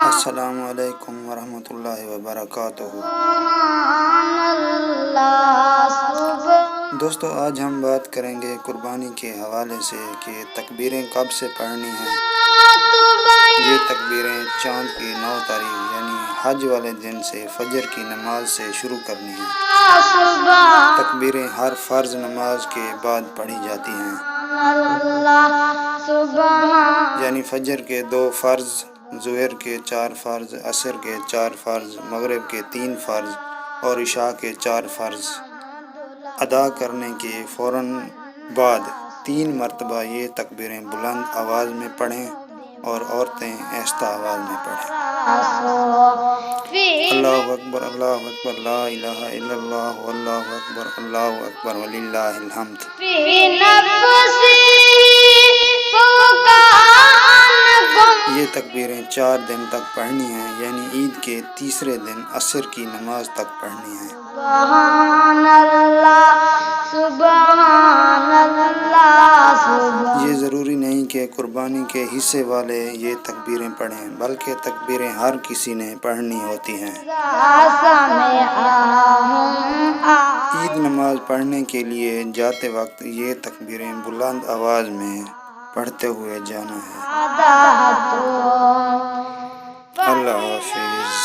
السلام علیکم ورحمۃ اللہ وبرکاتہ۔ دوستو، آج ہم بات کریں گے قربانی کے حوالے سے کہ تکبیریں کب سے پڑھنی ہیں۔ یہ تکبیریں چاند کی 9 تاریخ یعنی حج والے دن سے فجر کی نماز سے شروع کرنی ہیں۔ تکبیریں ہر فرض نماز کے بعد پڑھی جاتی ہیں، یعنی فجر کے 2 فرض، ظہر کے 4 فرض، عصر کے 4 فرض، مغرب کے 3 فرض اور عشاء کے 4 فرض ادا کرنے کے فوراً بعد 3 مرتبہ یہ تکبیریں بلند آواز میں پڑھیں اور عورتیں آہستہ آواز میں پڑھیں۔ اللہ اکبر، اللہ اکبر، لا الہ الا اللہ، اللہ اکبر، اللہ اکبر وللہ الحمد۔ یہ تکبیریں 4 دن تک پڑھنی ہیں، یعنی عید کے تیسرے دن عصر کی نماز تک پڑھنی ہیں۔ یہ ضروری نہیں کہ قربانی کے حصے والے یہ تکبیریں پڑھیں، بلکہ تکبیریں ہر کسی نے پڑھنی ہوتی ہیں۔ عید نماز پڑھنے کے لیے جاتے وقت یہ تکبیریں بلند آواز میں پڑھتے ہوئے جانا ہے۔ اللہ حافظ۔